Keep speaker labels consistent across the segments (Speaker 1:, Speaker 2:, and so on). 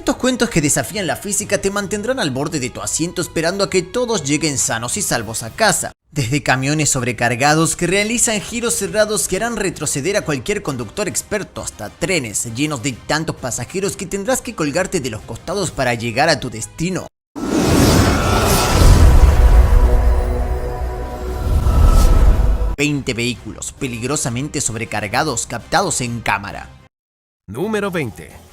Speaker 1: Estos cuentos que desafían la física te mantendrán al borde de tu asiento esperando a que todos lleguen sanos y salvos a casa. Desde camiones sobrecargados que realizan giros cerrados que harán retroceder a cualquier conductor experto hasta trenes llenos de tantos pasajeros que tendrás que colgarte de los costados para llegar a tu destino. ...20 vehículos peligrosamente sobrecargados captados en cámara.
Speaker 2: Número 20.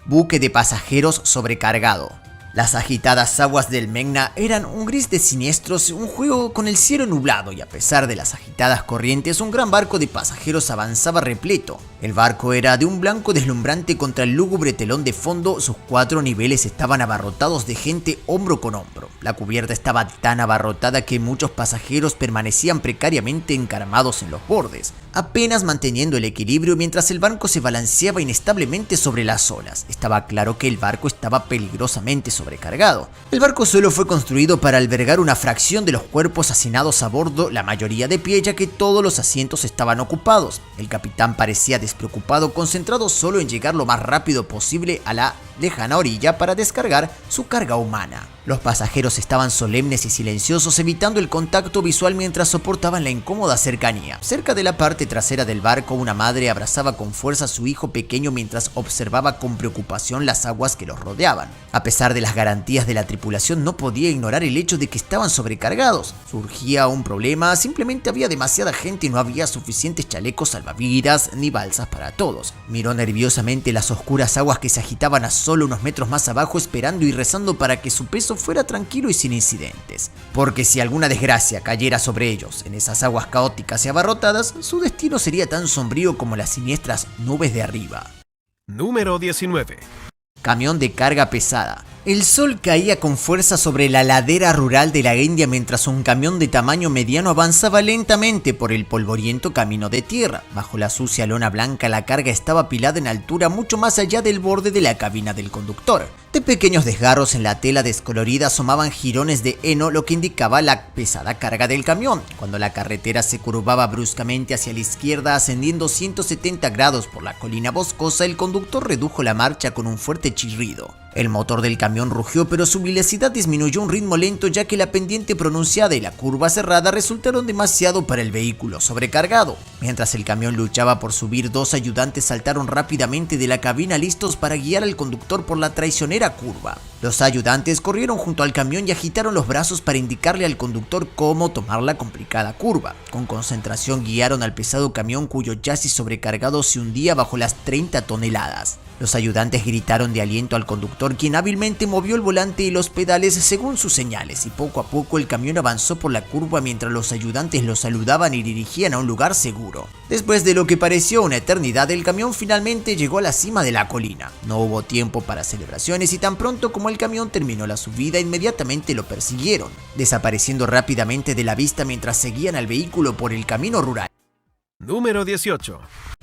Speaker 1: Buque de pasajeros sobrecargado. Las agitadas aguas del Meghna eran un gris de siniestros, un juego con el cielo nublado, y a pesar de las agitadas corrientes, un gran barco de pasajeros avanzaba repleto. El barco era de un blanco deslumbrante contra el lúgubre telón de fondo. Sus 4 niveles estaban abarrotados de gente hombro con hombro. La cubierta estaba tan abarrotada que muchos pasajeros permanecían precariamente encaramados en los bordes, apenas manteniendo el equilibrio mientras el barco se balanceaba inestablemente sobre las olas. Estaba claro que el barco estaba peligrosamente sobrecargado. El barco solo fue construido para albergar una fracción de los cuerpos hacinados a bordo, la mayoría de pie ya que todos los asientos estaban ocupados. El capitán parecía despreocupado, concentrado solo en llegar lo más rápido posible a la lejana orilla para descargar su carga humana. Los pasajeros estaban solemnes y silenciosos, evitando el contacto visual mientras soportaban la incómoda cercanía. Cerca de la parte trasera del barco, una madre abrazaba con fuerza a su hijo pequeño mientras observaba con preocupación las aguas que los rodeaban. A pesar de las garantías de la tripulación, no podía ignorar el hecho de que estaban sobrecargados. Surgía un problema: simplemente había demasiada gente y no había suficientes chalecos salvavidas ni balsas para todos. Miró nerviosamente las oscuras aguas que se agitaban a solo unos metros más abajo, esperando y rezando para que su peso fuera tranquilo y sin incidentes, porque si alguna desgracia cayera sobre ellos en esas aguas caóticas y abarrotadas, su destino sería tan sombrío como las siniestras nubes de arriba.
Speaker 2: Número 19.
Speaker 1: Camión de carga pesada. El sol caía con fuerza sobre la ladera rural de la India mientras un camión de tamaño mediano avanzaba lentamente por el polvoriento camino de tierra. Bajo la sucia lona blanca, la carga estaba apilada en altura mucho más allá del borde de la cabina del conductor. De pequeños desgarros en la tela descolorida asomaban jirones de heno, lo que indicaba la pesada carga del camión. Cuando la carretera se curvaba bruscamente hacia la izquierda, ascendiendo 170 grados por la colina boscosa, el conductor redujo la marcha con un fuerte chirrido. El motor del camión rugió, pero su velocidad disminuyó a un ritmo lento ya que la pendiente pronunciada y la curva cerrada resultaron demasiado para el vehículo sobrecargado. Mientras el camión luchaba por subir, 2 ayudantes saltaron rápidamente de la cabina listos para guiar al conductor por la traicionera curva. Los ayudantes corrieron junto al camión y agitaron los brazos para indicarle al conductor cómo tomar la complicada curva. Con concentración guiaron al pesado camión cuyo chasis sobrecargado se hundía bajo las 30 toneladas. Los ayudantes gritaron de aliento al conductor, quien hábilmente movió el volante y los pedales según sus señales, y poco a poco el camión avanzó por la curva mientras los ayudantes lo saludaban y dirigían a un lugar seguro. Después de lo que pareció una eternidad, el camión finalmente llegó a la cima de la colina. No hubo tiempo para celebraciones y tan pronto como el camión terminó la subida, inmediatamente lo persiguieron, desapareciendo rápidamente de la vista mientras seguían al vehículo por el camino rural.
Speaker 2: Número 18.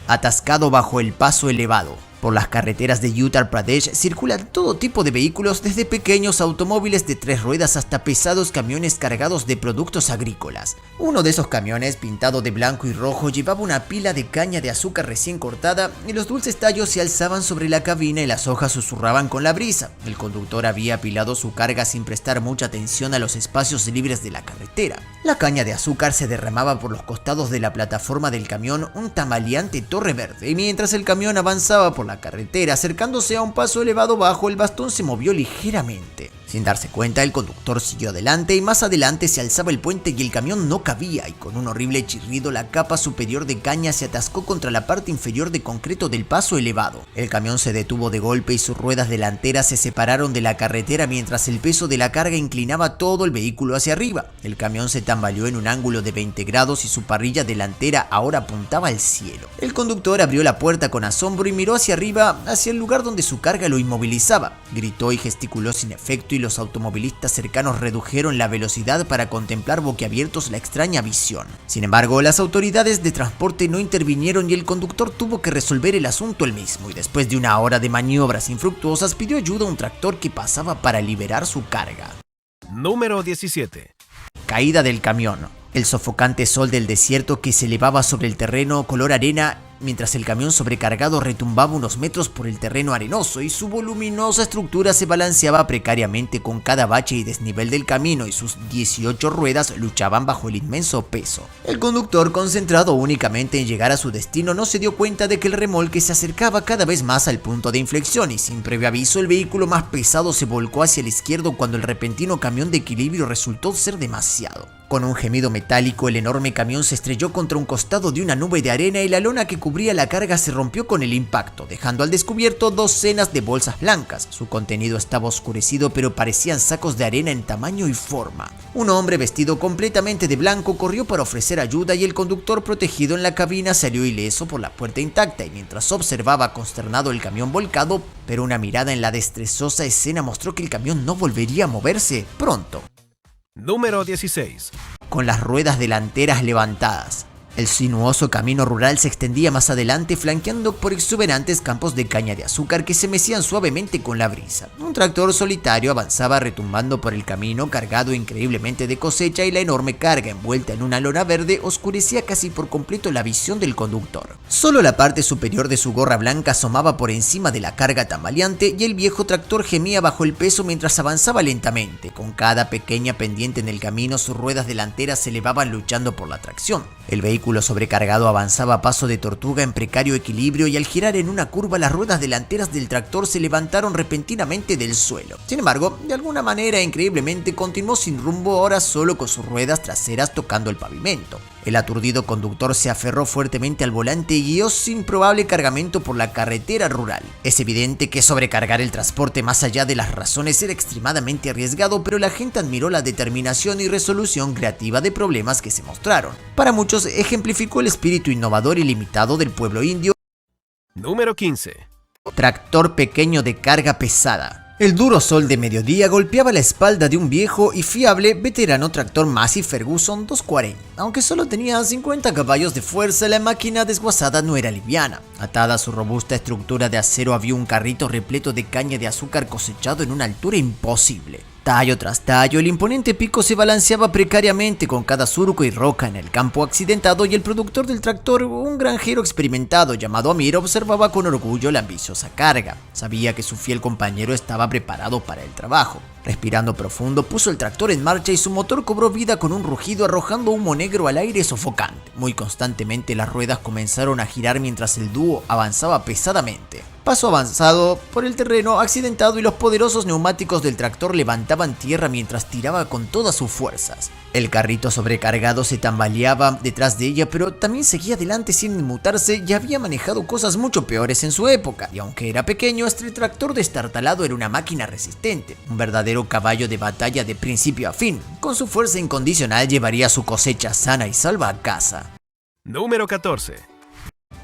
Speaker 1: Atascado bajo el paso elevado. Por las carreteras de Uttar Pradesh circulan todo tipo de vehículos, desde pequeños automóviles de 3 ruedas hasta pesados camiones cargados de productos agrícolas. Uno de esos camiones, pintado de blanco y rojo, llevaba una pila de caña de azúcar recién cortada y los dulces tallos se alzaban sobre la cabina y las hojas susurraban con la brisa. El conductor había apilado su carga sin prestar mucha atención a los espacios libres de la carretera. La caña de azúcar se derramaba por los costados de la plataforma del camión, un tambaleante torre verde, y mientras el camión avanzaba por la carretera, acercándose a un paso elevado bajo, el bastón se movió ligeramente. Sin darse cuenta, el conductor siguió adelante y más adelante se alzaba el puente y el camión no cabía, y con un horrible chirrido la capa superior de caña se atascó contra la parte inferior de concreto del paso elevado. El camión se detuvo de golpe y sus ruedas delanteras se separaron de la carretera mientras el peso de la carga inclinaba todo el vehículo hacia arriba. El camión se tambaleó en un ángulo de 20 grados y su parrilla delantera ahora apuntaba al cielo. El conductor abrió la puerta con asombro y miró hacia arriba, hacia el lugar donde su carga lo inmovilizaba. Gritó y gesticuló sin efecto, y los automovilistas cercanos redujeron la velocidad para contemplar boquiabiertos la extraña visión. Sin embargo, las autoridades de transporte no intervinieron y el conductor tuvo que resolver el asunto él mismo, y después de una hora de maniobras infructuosas pidió ayuda a un tractor que pasaba para liberar su carga.
Speaker 2: Número 17.
Speaker 1: Caída del camión. El sofocante sol del desierto que se elevaba sobre el terreno color arena mientras el camión sobrecargado retumbaba unos metros por el terreno arenoso y su voluminosa estructura se balanceaba precariamente con cada bache y desnivel del camino y sus 18 ruedas luchaban bajo el inmenso peso. El conductor, concentrado únicamente en llegar a su destino, no se dio cuenta de que el remolque se acercaba cada vez más al punto de inflexión y sin previo aviso el vehículo más pesado se volcó hacia el izquierdo cuando el repentino camión de equilibrio resultó ser demasiado. Con un gemido metálico, el enorme camión se estrelló contra un costado de una nube de arena y la lona que cubría la carga se rompió con el impacto, dejando al descubierto docenas de bolsas blancas. Su contenido estaba oscurecido, pero parecían sacos de arena en tamaño y forma. Un hombre vestido completamente de blanco corrió para ofrecer ayuda y el conductor protegido en la cabina salió ileso por la puerta intacta y mientras observaba consternado el camión volcado, pero una mirada en la desastrosa escena mostró que el camión no volvería a moverse pronto.
Speaker 2: Número 16.
Speaker 1: Con las ruedas delanteras levantadas. El sinuoso camino rural se extendía más adelante, flanqueando por exuberantes campos de caña de azúcar que se mecían suavemente con la brisa. Un tractor solitario avanzaba retumbando por el camino, cargado increíblemente de cosecha, y la enorme carga envuelta en una lona verde oscurecía casi por completo la visión del conductor. Solo la parte superior de su gorra blanca asomaba por encima de la carga tambaleante y el viejo tractor gemía bajo el peso mientras avanzaba lentamente. Con cada pequeña pendiente en el camino, sus ruedas delanteras se elevaban luchando por la tracción. El vehículo sobrecargado avanzaba a paso de tortuga en precario equilibrio y al girar en una curva las ruedas delanteras del tractor se levantaron repentinamente del suelo. Sin embargo, de alguna manera increíblemente continuó sin rumbo, ahora solo con sus ruedas traseras tocando el pavimento. El aturdido conductor se aferró fuertemente al volante y guió sin probable cargamento por la carretera rural. Es evidente que sobrecargar el transporte más allá de las razones era extremadamente arriesgado, pero la gente admiró la determinación y resolución creativa de problemas que se mostraron. Para muchos ejemplificó el espíritu innovador y limitado del pueblo indio.
Speaker 2: Número 15.
Speaker 1: Tractor pequeño de carga pesada. El duro sol de mediodía golpeaba la espalda de un viejo y fiable veterano tractor Massey Ferguson 240. Aunque solo tenía 50 caballos de fuerza, la máquina desguazada no era liviana. Atada a su robusta estructura de acero había un carrito repleto de caña de azúcar cosechado en una altura imposible. Tallo tras tallo, el imponente pico se balanceaba precariamente con cada surco y roca en el campo accidentado y el productor del tractor, un granjero experimentado llamado Amir, observaba con orgullo la ambiciosa carga. Sabía que su fiel compañero estaba preparado para el trabajo. Respirando profundo, puso el tractor en marcha y su motor cobró vida con un rugido arrojando humo negro al aire sofocante. Muy constantemente las ruedas comenzaron a girar mientras el dúo avanzaba pesadamente. Paso avanzado por el terreno accidentado y los poderosos neumáticos del tractor levantaban tierra mientras tiraba con todas sus fuerzas. El carrito sobrecargado se tambaleaba detrás de ella, pero también seguía adelante sin inmutarse y había manejado cosas mucho peores en su época. Y aunque era pequeño, este tractor destartalado era una máquina resistente, un verdadero caballo de batalla de principio a fin. Con su fuerza incondicional llevaría su cosecha sana y salva a casa.
Speaker 2: Número 14.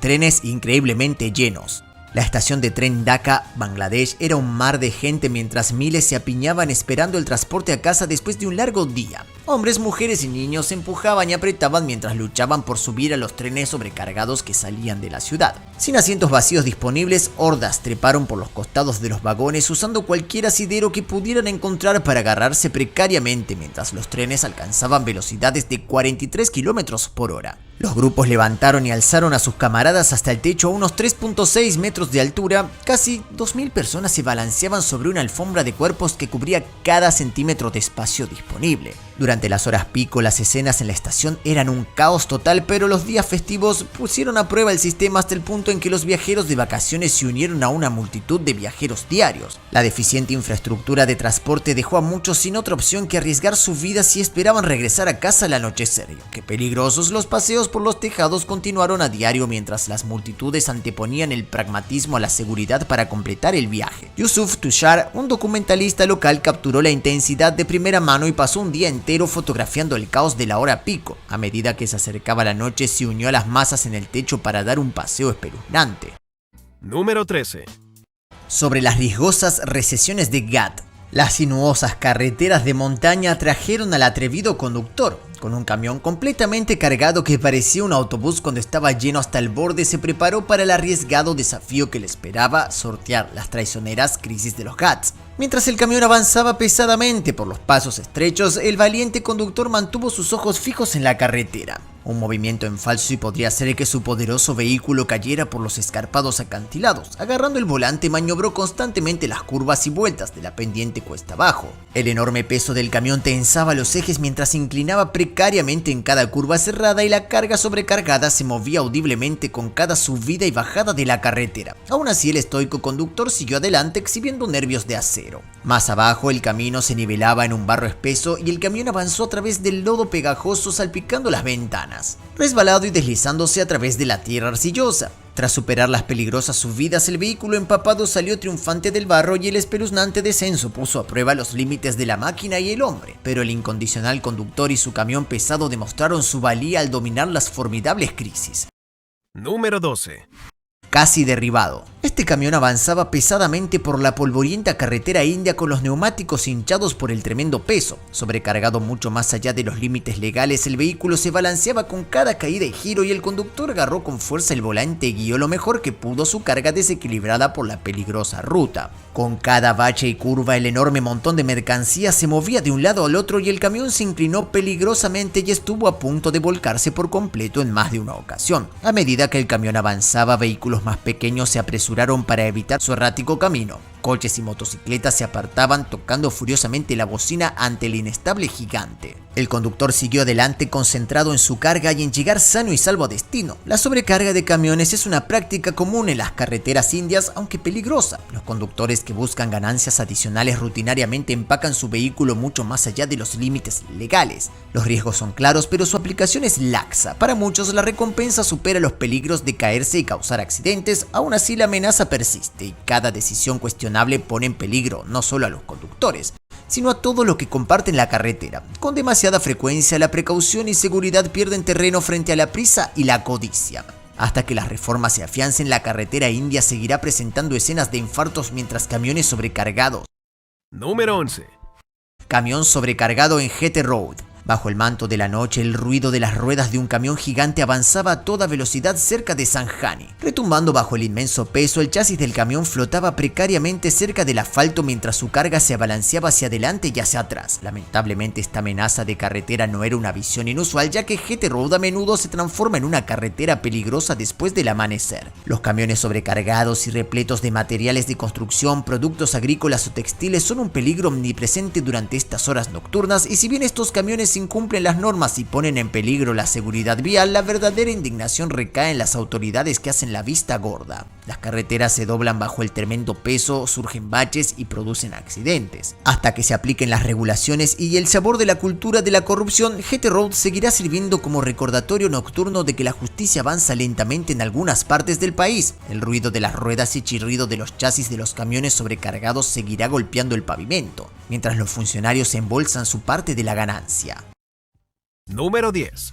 Speaker 1: Trenes increíblemente llenos. La estación de tren Dhaka, Bangladesh, era un mar de gente mientras miles se apiñaban esperando el transporte a casa después de un largo día. Hombres, mujeres y niños se empujaban y apretaban mientras luchaban por subir a los trenes sobrecargados que salían de la ciudad. Sin asientos vacíos disponibles, hordas treparon por los costados de los vagones usando cualquier asidero que pudieran encontrar para agarrarse precariamente mientras los trenes alcanzaban velocidades de 43 km por hora. Los grupos levantaron y alzaron a sus camaradas hasta el techo a unos 3.6 metros de altura. Casi 2.000 personas se balanceaban sobre una alfombra de cuerpos que cubría cada centímetro de espacio disponible. Durante las horas pico, las escenas en la estación eran un caos total, pero los días festivos pusieron a prueba el sistema hasta el punto en que los viajeros de vacaciones se unieron a una multitud de viajeros diarios. La deficiente infraestructura de transporte dejó a muchos sin otra opción que arriesgar su vida si esperaban regresar a casa al anochecer. Qué peligrosos, los paseos por los tejados continuaron a diario mientras las multitudes anteponían el pragmatismo a la seguridad para completar el viaje. Yusuf Tushar, un documentalista local, capturó la intensidad de primera mano y pasó un día entero fotografiando el caos de la hora pico. A medida que se acercaba la noche, se unió a las masas en el techo para dar un paseo espeluznante.
Speaker 2: Número 13.
Speaker 1: Sobre las riesgosas recesiones de Ghat. Las sinuosas carreteras de montaña atrajeron al atrevido conductor. Con un camión completamente cargado que parecía un autobús cuando estaba lleno hasta el borde, se preparó para el arriesgado desafío que le esperaba: sortear las traicioneras crisis de los GATS. Mientras el camión avanzaba pesadamente por los pasos estrechos, el valiente conductor mantuvo sus ojos fijos en la carretera. Un movimiento en falso y podría hacer que su poderoso vehículo cayera por los escarpados acantilados. Agarrando el volante, maniobró constantemente las curvas y vueltas de la pendiente cuesta abajo. El enorme peso del camión tensaba los ejes mientras se inclinaba precariamente en cada curva cerrada, y la carga sobrecargada se movía audiblemente con cada subida y bajada de la carretera. Aún así, el estoico conductor siguió adelante exhibiendo nervios de acero. Más abajo, el camino se nivelaba en un barro espeso y el camión avanzó a través del lodo pegajoso, salpicando las ventanas, resbalado y deslizándose a través de la tierra arcillosa. Tras superar las peligrosas subidas, el vehículo empapado salió triunfante del barro y el espeluznante descenso puso a prueba los límites de la máquina y el hombre. Pero el incondicional conductor y su camión pesado demostraron su valía al dominar las formidables crisis.
Speaker 2: Número 12.
Speaker 1: Casi derribado. Este camión avanzaba pesadamente por la polvorienta carretera india con los neumáticos hinchados por el tremendo peso. Sobrecargado mucho más allá de los límites legales, el vehículo se balanceaba con cada caída y giro, y el conductor agarró con fuerza el volante y guió lo mejor que pudo su carga desequilibrada por la peligrosa ruta. Con cada bache y curva, el enorme montón de mercancías se movía de un lado al otro y el camión se inclinó peligrosamente y estuvo a punto de volcarse por completo en más de una ocasión. A medida que el camión avanzaba, vehículos más pequeños se apresuraron para evitar su errático camino. Coches y motocicletas se apartaban, tocando furiosamente la bocina ante el inestable gigante. El conductor siguió adelante, concentrado en su carga y en llegar sano y salvo a destino. La sobrecarga de camiones es una práctica común en las carreteras indias, aunque peligrosa. Los conductores que buscan ganancias adicionales rutinariamente empacan su vehículo mucho más allá de los límites legales. Los riesgos son claros, pero su aplicación es laxa. Para muchos, la recompensa supera los peligros de caerse y causar accidentes. Aún así, la amenaza persiste y cada decisión cuestionable pone en peligro no solo a los conductores, sino a todo lo que comparten la carretera. Con demasiada frecuencia, la precaución y seguridad pierden terreno frente a la prisa y la codicia. Hasta que las reformas se afiancen, la carretera india seguirá presentando escenas de infartos mientras camiones sobrecargados.
Speaker 2: Número 11.
Speaker 1: Camión sobrecargado en GT Road. Bajo el manto de la noche, el ruido de las ruedas de un camión gigante avanzaba a toda velocidad cerca de Sanjani. Retumbando bajo el inmenso peso, el chasis del camión flotaba precariamente cerca del asfalto mientras su carga se balanceaba hacia adelante y hacia atrás. Lamentablemente, esta amenaza de carretera no era una visión inusual, ya que GT Road a menudo se transforma en una carretera peligrosa después del amanecer. Los camiones sobrecargados y repletos de materiales de construcción, productos agrícolas o textiles son un peligro omnipresente durante estas horas nocturnas, y si bien estos camiones incumplen las normas y ponen en peligro la seguridad vial, la verdadera indignación recae en las autoridades que hacen la vista gorda. Las carreteras se doblan bajo el tremendo peso, surgen baches y producen accidentes. Hasta que se apliquen las regulaciones y el sabor de la cultura de la corrupción, GT Road seguirá sirviendo como recordatorio nocturno de que la justicia avanza lentamente en algunas partes del país. El ruido de las ruedas y chirrido de los chasis de los camiones sobrecargados seguirá golpeando el pavimento, mientras los funcionarios embolsan su parte de la ganancia.
Speaker 2: Número 10.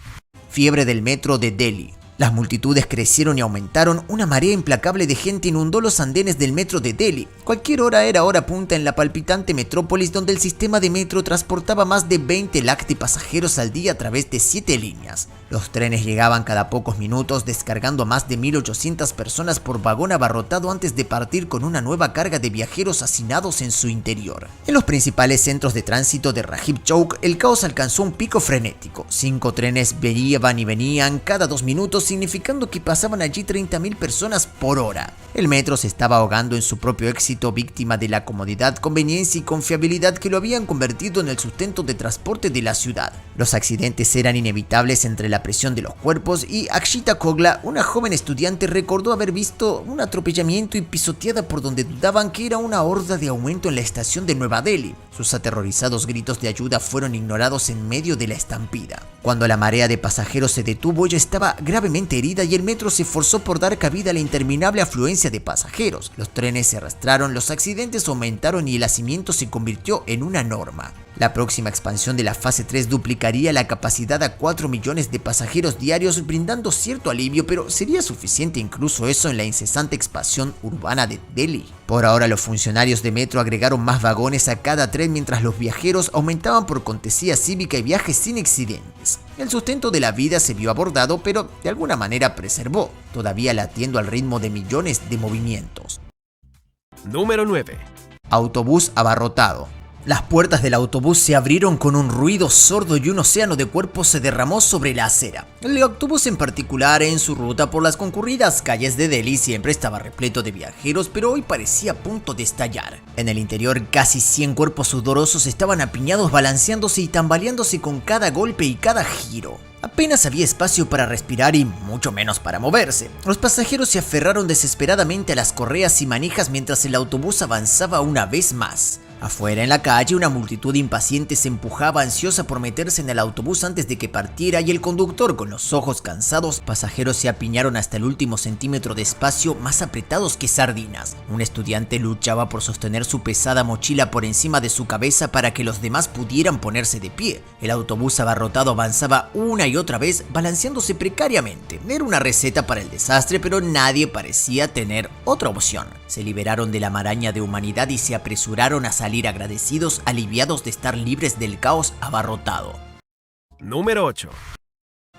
Speaker 1: Fiebre del metro de Delhi. Las multitudes crecieron y aumentaron, una marea implacable de gente inundó los andenes del metro de Delhi. Cualquier hora era hora punta en la palpitante metrópolis, donde el sistema de metro transportaba más de 20 lakhs de pasajeros al día a través de 7 líneas. Los trenes llegaban cada pocos minutos, descargando a más de 1.800 personas por vagón abarrotado antes de partir con una nueva carga de viajeros hacinados en su interior. En los principales centros de tránsito de Rajiv Chowk, el caos alcanzó un pico frenético. 5 trenes iban y venían cada 2 minutos, significando que pasaban allí 30.000 personas por hora. El metro se estaba ahogando en su propio éxito, víctima de la comodidad, conveniencia y confiabilidad que lo habían convertido en el sustento de transporte de la ciudad. Los accidentes eran inevitables entre la presión de los cuerpos, y Akshita Kogla, una joven estudiante, recordó haber visto un atropellamiento y pisoteada por donde dudaban que era una horda de aumento en la estación de Nueva Delhi. Sus aterrorizados gritos de ayuda fueron ignorados en medio de la estampida. Cuando la marea de pasajeros se detuvo, ella estaba gravemente herida y el metro se esforzó por dar cabida a la interminable afluencia de pasajeros. Los trenes se arrastraron, los accidentes aumentaron y el hacimiento se convirtió en una norma. La próxima expansión de la fase 3 duplicaría la capacidad a 4 millones de pasajeros diarios, brindando cierto alivio, pero ¿sería suficiente incluso eso en la incesante expansión urbana de Delhi? Por ahora los funcionarios de Metro agregaron más vagones a cada tren mientras los viajeros aumentaban por cortesía cívica y viajes sin accidentes. El sustento de la vida se vio abordado, pero de alguna manera preservó, todavía latiendo al ritmo de millones de movimientos.
Speaker 2: Número 9.
Speaker 1: Autobús abarrotado. Las puertas del autobús se abrieron con un ruido sordo y un océano de cuerpos se derramó sobre la acera. El autobús en particular, en su ruta por las concurridas calles de Delhi, siempre estaba repleto de viajeros, pero hoy parecía a punto de estallar. En el interior, casi 100 cuerpos sudorosos estaban apiñados, balanceándose y tambaleándose con cada golpe y cada giro. Apenas había espacio para respirar y mucho menos para moverse. Los pasajeros se aferraron desesperadamente a las correas y manijas mientras el autobús avanzaba una vez más. Afuera en la calle, una multitud impaciente se empujaba ansiosa por meterse en el autobús antes de que partiera y el conductor, con los ojos cansados, pasajeros se apiñaron hasta el último centímetro de espacio, más apretados que sardinas. Un estudiante luchaba por sostener su pesada mochila por encima de su cabeza para que los demás pudieran ponerse de pie. El autobús abarrotado avanzaba una y otra vez, balanceándose precariamente. Era una receta para el desastre, pero nadie parecía tener otra opción. Se liberaron de la maraña de humanidad y se apresuraron a salir agradecidos, aliviados de estar libres del caos abarrotado.
Speaker 2: Número 8.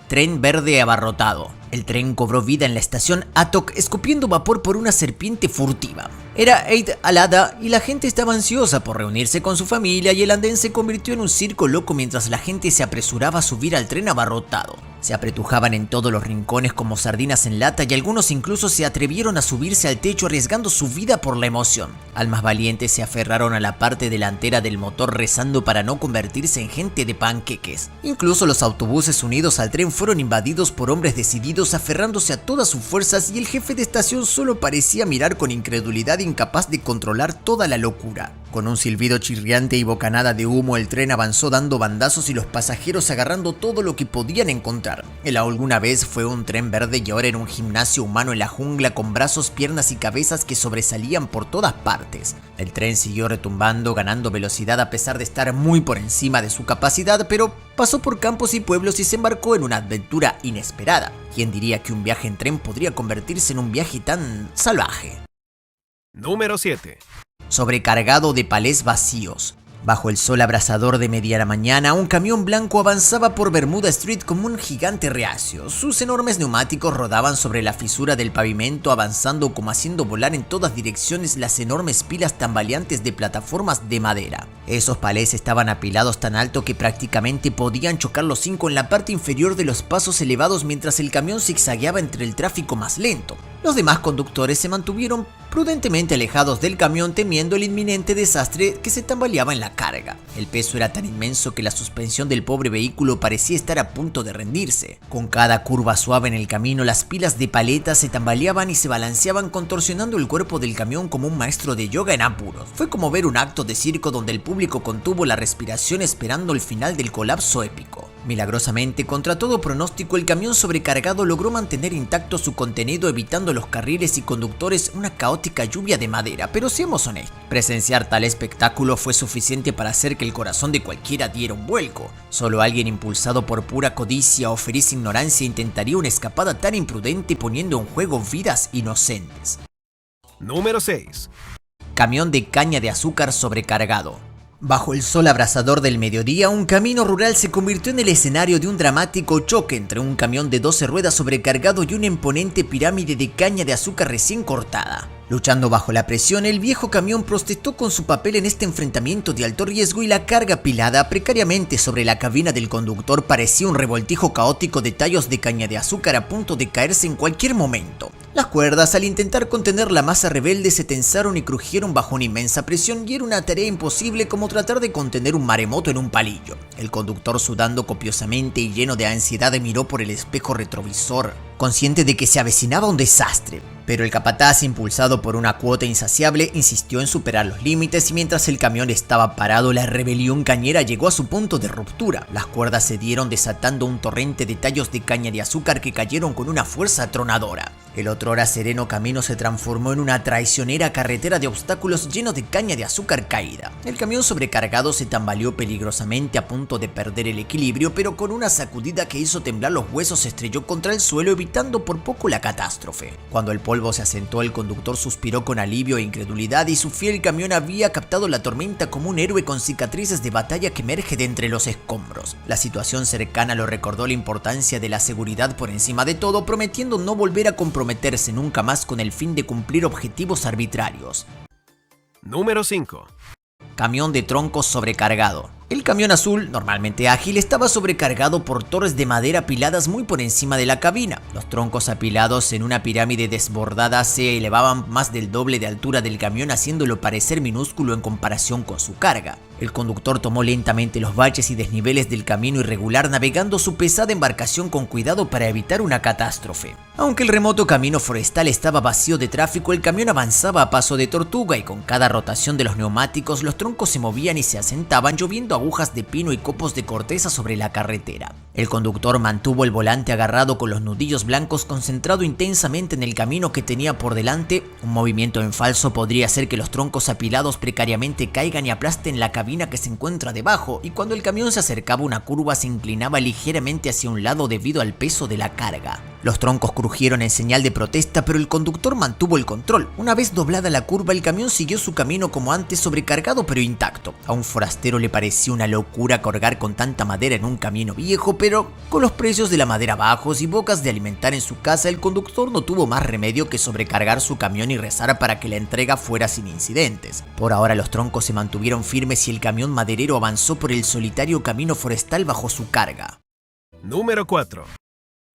Speaker 1: Tren verde abarrotado. El tren cobró vida en la estación Atok, escupiendo vapor por una serpiente furtiva. Era Eid al-Adha y la gente estaba ansiosa por reunirse con su familia y el andén se convirtió en un circo loco mientras la gente se apresuraba a subir al tren abarrotado. Se apretujaban en todos los rincones como sardinas en lata y algunos incluso se atrevieron a subirse al techo arriesgando su vida por la emoción. Almas valientes se aferraron a la parte delantera del motor rezando para no convertirse en gente de panqueques. Incluso los autobuses unidos al tren fueron invadidos por hombres decididos aferrándose a todas sus fuerzas y el jefe de estación solo parecía mirar con incredulidad, incapaz de controlar toda la locura. Con un silbido chirriante y bocanada de humo, el tren avanzó dando bandazos y los pasajeros agarrando todo lo que podían encontrar. El alguna vez fue un tren verde y ahora era un gimnasio humano en la jungla con brazos, piernas y cabezas que sobresalían por todas partes. El tren siguió retumbando, ganando velocidad a pesar de estar muy por encima de su capacidad, pero pasó por campos y pueblos y se embarcó en una aventura inesperada. ¿Quién diría que un viaje en tren podría convertirse en un viaje tan salvaje?
Speaker 2: Número 7.
Speaker 1: Sobrecargado de palés vacíos. Bajo el sol abrasador de mediana mañana, un camión blanco avanzaba por Bermuda Street como un gigante reacio. Sus enormes neumáticos rodaban sobre la fisura del pavimento, avanzando como haciendo volar en todas direcciones las enormes pilas tambaleantes de plataformas de madera. Esos palés estaban apilados tan alto que prácticamente podían chocar los 5 en la parte inferior de los pasos elevados mientras el camión zigzagueaba entre el tráfico más lento. Los demás conductores se mantuvieron prudentemente alejados del camión temiendo el inminente desastre que se tambaleaba en la carga. El peso era tan inmenso que la suspensión del pobre vehículo parecía estar a punto de rendirse. Con cada curva suave en el camino, las pilas de paletas se tambaleaban y se balanceaban contorsionando el cuerpo del camión como un maestro de yoga en apuros. Fue como ver un acto de circo donde el público contuvo la respiración esperando el final del colapso épico. Milagrosamente, contra todo pronóstico, el camión sobrecargado logró mantener intacto su contenido, evitando los carriles y conductores una caótica lluvia de madera, pero seamos honestos, presenciar tal espectáculo fue suficiente para hacer que el corazón de cualquiera diera un vuelco. Solo alguien impulsado por pura codicia o feliz ignorancia intentaría una escapada tan imprudente poniendo en juego vidas inocentes.
Speaker 2: Número 6.
Speaker 1: Camión de caña de azúcar sobrecargado. Bajo el sol abrasador del mediodía, un camino rural se convirtió en el escenario de un dramático choque entre un camión de 12 ruedas sobrecargado y una imponente pirámide de caña de azúcar recién cortada. Luchando bajo la presión, el viejo camión protestó con su papel en este enfrentamiento de alto riesgo y la carga apilada precariamente sobre la cabina del conductor parecía un revoltijo caótico de tallos de caña de azúcar a punto de caerse en cualquier momento. Las cuerdas, al intentar contener la masa rebelde, se tensaron y crujieron bajo una inmensa presión y era una tarea imposible como tratar de contener un maremoto en un palillo. El conductor, sudando copiosamente y lleno de ansiedad, miró por el espejo retrovisor, consciente de que se avecinaba un desastre. Pero el capataz, impulsado por una cuota insaciable, insistió en superar los límites y mientras el camión estaba parado, la rebelión cañera llegó a su punto de ruptura. Las cuerdas cedieron desatando un torrente de tallos de caña de azúcar que cayeron con una fuerza atronadora. El otrora sereno camino se transformó en una traicionera carretera de obstáculos llenos de caña de azúcar caída. El camión sobrecargado se tambaleó peligrosamente a punto de perder el equilibrio, pero con una sacudida que hizo temblar los huesos se estrelló contra el suelo, evitando por poco la catástrofe. Cuando el polvo se asentó, el conductor suspiró con alivio e incredulidad, y su fiel camión había captado la tormenta como un héroe con cicatrices de batalla que emerge de entre los escombros. La situación cercana lo recordó la importancia de la seguridad por encima de todo, prometiendo no volver a comprometerse nunca más con el fin de cumplir objetivos arbitrarios.
Speaker 2: Número 5.
Speaker 1: Camión de troncos sobrecargado. El camión azul, normalmente ágil, estaba sobrecargado por torres de madera apiladas muy por encima de la cabina. Los troncos apilados en una pirámide desbordada se elevaban más del doble de altura del camión, haciéndolo parecer minúsculo en comparación con su carga. El conductor tomó lentamente los baches y desniveles del camino irregular, navegando su pesada embarcación con cuidado para evitar una catástrofe. Aunque el remoto camino forestal estaba vacío de tráfico, el camión avanzaba a paso de tortuga, y con cada rotación de los neumáticos los troncos se movían y se asentaban, lloviendo agujas de pino y copos de corteza sobre la carretera. El conductor mantuvo el volante agarrado con los nudillos blancos, concentrado intensamente en el camino que tenía por delante. Un movimiento en falso podría hacer que los troncos apilados precariamente caigan y aplasten la cabina que se encuentra debajo, y cuando el camión se acercaba a una curva se inclinaba ligeramente hacia un lado debido al peso de la carga. Los troncos crujieron en señal de protesta, pero el conductor mantuvo el control. Una vez doblada la curva, el camión siguió su camino como antes, sobrecargado pero intacto. A un forastero le pareció una locura cargar con tanta madera en un camino viejo, pero con los precios de la madera bajos y bocas de alimentar en su casa, el conductor no tuvo más remedio que sobrecargar su camión y rezar para que la entrega fuera sin incidentes. Por ahora los troncos se mantuvieron firmes y el camión maderero avanzó por el solitario camino forestal bajo su carga.
Speaker 2: Número 4.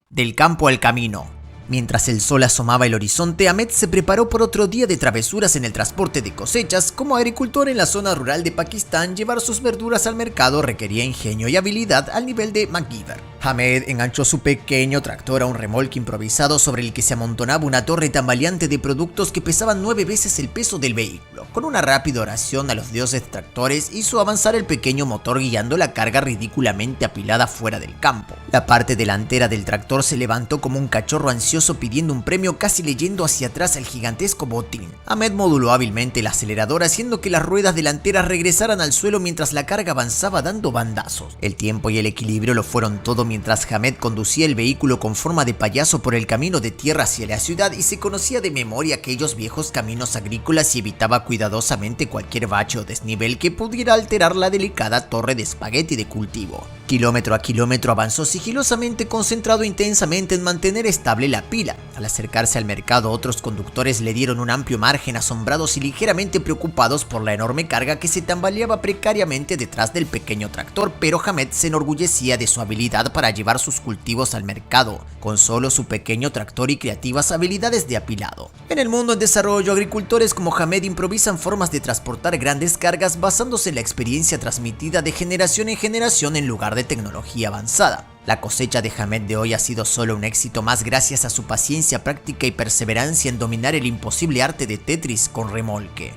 Speaker 1: Del campo al camino. Mientras el sol asomaba el horizonte, Ahmed se preparó por otro día de travesuras en el transporte de cosechas. Como agricultor en la zona rural de Pakistán, llevar sus verduras al mercado requería ingenio y habilidad al nivel de MacGyver. Ahmed enganchó su pequeño tractor a un remolque improvisado sobre el que se amontonaba una torre tambaleante de productos que pesaban 9 veces el peso del vehículo. Con una rápida oración a los dioses tractores, hizo avanzar el pequeño motor, guiando la carga ridículamente apilada fuera del campo. La parte delantera del tractor se levantó como un cachorro ansioso pidiendo un premio, casi leyendo hacia atrás el gigantesco botín. Ahmed moduló hábilmente el acelerador, haciendo que las ruedas delanteras regresaran al suelo mientras la carga avanzaba dando bandazos. El tiempo y el equilibrio lo fueron todo mientras Ahmed conducía el vehículo con forma de payaso por el camino de tierra hacia la ciudad, y se conocía de memoria aquellos viejos caminos agrícolas y evitaba cuidadosamente cualquier bache o desnivel que pudiera alterar la delicada torre de espagueti de cultivo. Kilómetro a kilómetro avanzó sigilosamente, concentrado intensamente en mantener estable la pila. Al acercarse al mercado, otros conductores le dieron un amplio margen, asombrados y ligeramente preocupados por la enorme carga que se tambaleaba precariamente detrás del pequeño tractor, pero Ahmed se enorgullecía de su habilidad para llevar sus cultivos al mercado, con solo su pequeño tractor y creativas habilidades de apilado. En el mundo en desarrollo, agricultores como Ahmed improvisan formas de transportar grandes cargas basándose en la experiencia transmitida de generación en generación en lugar de tecnología avanzada. La cosecha de Ahmed de hoy ha sido solo un éxito más gracias a su paciencia, práctica y perseverancia en dominar el imposible arte de Tetris con remolque.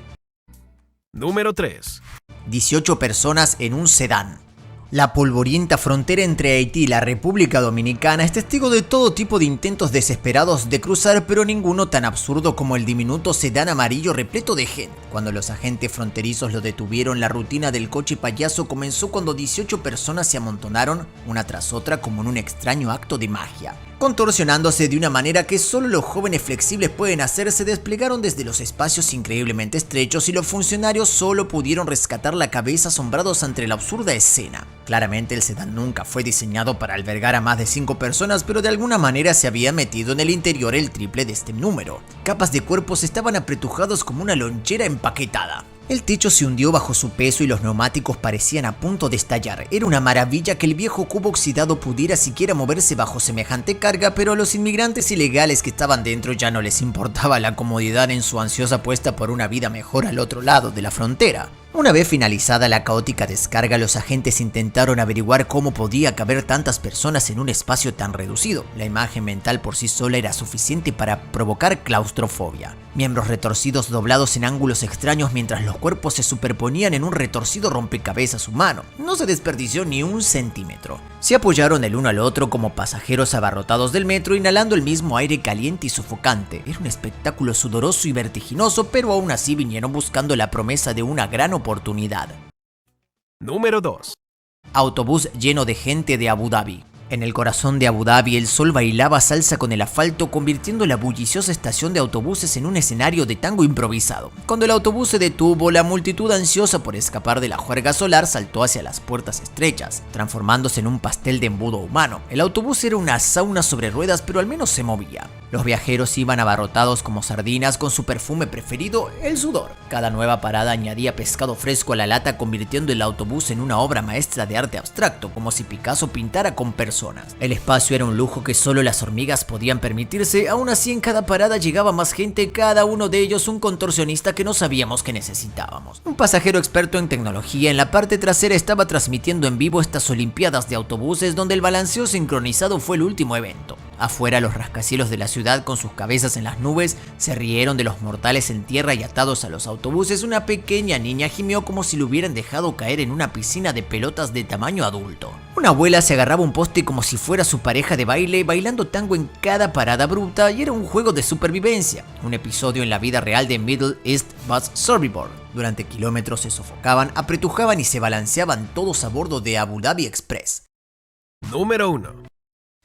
Speaker 2: Número 3.
Speaker 1: 18 personas en un sedán. La polvorienta frontera entre Haití y la República Dominicana es testigo de todo tipo de intentos desesperados de cruzar, pero ninguno tan absurdo como el diminuto sedán amarillo repleto de gente. Cuando los agentes fronterizos lo detuvieron, la rutina del coche payaso comenzó cuando 18 personas se amontonaron una tras otra como en un extraño acto de magia. Contorsionándose de una manera que solo los jóvenes flexibles pueden hacer, se desplegaron desde los espacios increíblemente estrechos, y los funcionarios solo pudieron rescatar la cabeza asombrados ante la absurda escena. Claramente el sedán nunca fue diseñado para albergar a más de 5 personas, pero de alguna manera se había metido en el interior el triple de este número. Capas de cuerpos estaban apretujados como una lonchera empaquetada. El techo se hundió bajo su peso y los neumáticos parecían a punto de estallar. Era una maravilla que el viejo cubo oxidado pudiera siquiera moverse bajo semejante carga, pero a los inmigrantes ilegales que estaban dentro ya no les importaba la comodidad en su ansiosa apuesta por una vida mejor al otro lado de la frontera. Una vez finalizada la caótica descarga, los agentes intentaron averiguar cómo podía caber tantas personas en un espacio tan reducido. La imagen mental por sí sola era suficiente para provocar claustrofobia. Miembros retorcidos doblados en ángulos extraños mientras los cuerpos se superponían en un retorcido rompecabezas humano. No se desperdició ni un centímetro. Se apoyaron el uno al otro como pasajeros abarrotados del metro, inhalando el mismo aire caliente y sofocante. Era un espectáculo sudoroso y vertiginoso, pero aún así vinieron buscando la promesa de una gran oportunidad.
Speaker 2: Número 2.
Speaker 1: Autobús lleno de gente de Abu Dhabi. En el corazón de Abu Dhabi, el sol bailaba salsa con el asfalto, convirtiendo la bulliciosa estación de autobuses en un escenario de tango improvisado. Cuando el autobús se detuvo, la multitud ansiosa por escapar de la juerga solar saltó hacia las puertas estrechas, transformándose en un pastel de embudo humano. El autobús era una sauna sobre ruedas, pero al menos se movía. Los viajeros iban abarrotados como sardinas, con su perfume preferido, el sudor. Cada nueva parada añadía pescado fresco a la lata, convirtiendo el autobús en una obra maestra de arte abstracto, como si Picasso pintara con personas. El espacio era un lujo que solo las hormigas podían permitirse. Aún así, en cada parada llegaba más gente, cada uno de ellos un contorsionista que no sabíamos que necesitábamos. Un pasajero experto en tecnología en la parte trasera estaba transmitiendo en vivo estas olimpiadas de autobuses, donde el balanceo sincronizado fue el último evento. Afuera, los rascacielos de la ciudad, con sus cabezas en las nubes, se rieron de los mortales en tierra y atados a los autobuses. Una pequeña niña gimió como si lo hubieran dejado caer en una piscina de pelotas de tamaño adulto. Una abuela se agarraba un poste como si fuera su pareja de baile, bailando tango en cada parada abrupta, y era un juego de supervivencia, un episodio en la vida real de Middle East Bus Survivor. Durante kilómetros se sofocaban, apretujaban y se balanceaban todos a bordo de Abu Dhabi Express.
Speaker 2: Número 1.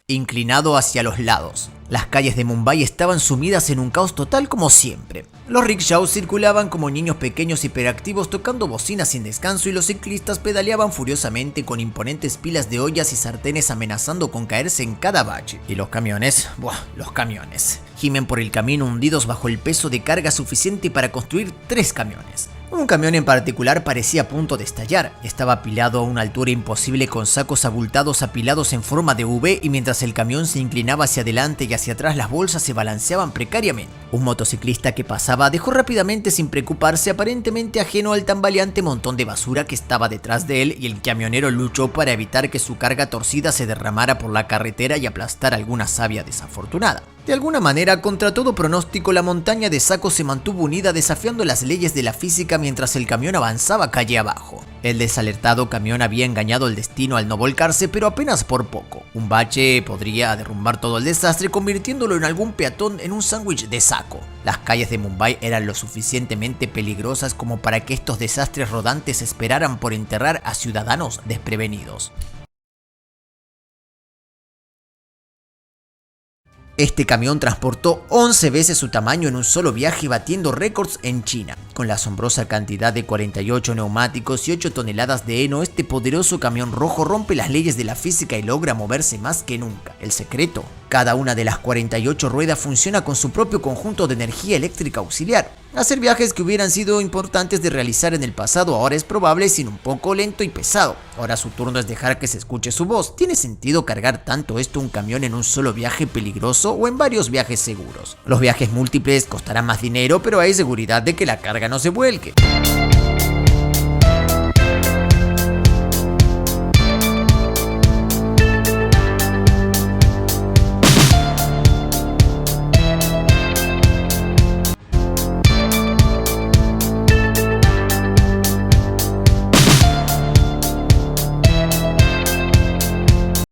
Speaker 1: Inclinado hacia los lados. Las calles de Mumbai estaban sumidas en un caos total como siempre. Los rickshaws circulaban como niños pequeños hiperactivos tocando bocinas sin descanso, y los ciclistas pedaleaban furiosamente con imponentes pilas de ollas y sartenes amenazando con caerse en cada bache. Y los camiones, los camiones, gimen por el camino hundidos bajo el peso de carga suficiente para construir 3 camiones. Un camión en particular parecía a punto de estallar. Estaba apilado a una altura imposible, con sacos abultados apilados en forma de V, y mientras el camión se inclinaba hacia adelante y hacia atrás, las bolsas se balanceaban precariamente. Un motociclista que pasaba dejó rápidamente sin preocuparse, aparentemente ajeno al tambaleante montón de basura que estaba detrás de él, y el camionero luchó para evitar que su carga torcida se derramara por la carretera y aplastara alguna savia desafortunada. De alguna manera, contra todo pronóstico, la montaña de sacos se mantuvo unida, desafiando las leyes de la física mientras el camión avanzaba calle abajo. El desalertado camión había engañado el destino al no volcarse, pero apenas por poco. Un bache podría derrumbar todo el desastre, convirtiéndolo en algún peatón en un sándwich de saco. Las calles de Mumbai eran lo suficientemente peligrosas como para que estos desastres rodantes esperaran por enterrar a ciudadanos desprevenidos. Este camión transportó 11 veces su tamaño en un solo viaje, batiendo récords en China. Con la asombrosa cantidad de 48 neumáticos y 8 toneladas de heno, este poderoso camión rojo rompe las leyes de la física y logra moverse más que nunca. El secreto: cada una de las 48 ruedas funciona con su propio conjunto de energía eléctrica auxiliar. Hacer viajes que hubieran sido importantes de realizar en el pasado ahora es probable, sin un poco lento y pesado. Ahora su turno es dejar que se escuche su voz. ¿Tiene sentido cargar tanto esto un camión en un solo viaje peligroso o en varios viajes seguros? Los viajes múltiples costarán más dinero, pero hay seguridad de que la carga no se vuelque.